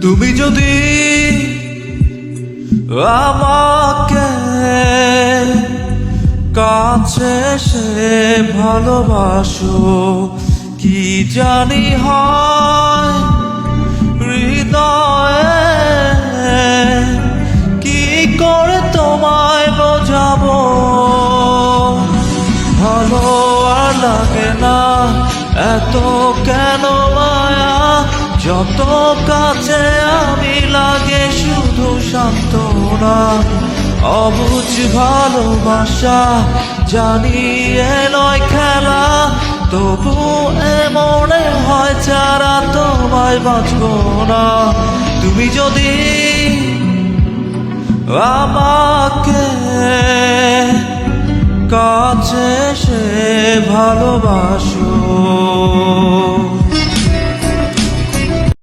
তুমি যদি আমাকে কাছে সে ভালোবাসো, কি জানি হয় হৃদয়ে, কি করে তোমায় বোঝাবো। ভালো আর লাগে না এত কেন মায়া, যত কাছে আমি লাগে শুধু সান্ত্বনা। অবুঝ ভালোবাসা জানি এ নয় খেলা, তবু মনে হয় ছাড়া তোমায় বাঁচবো না। তুমি যদি আমাকে কাছে সে ভালোবাসো।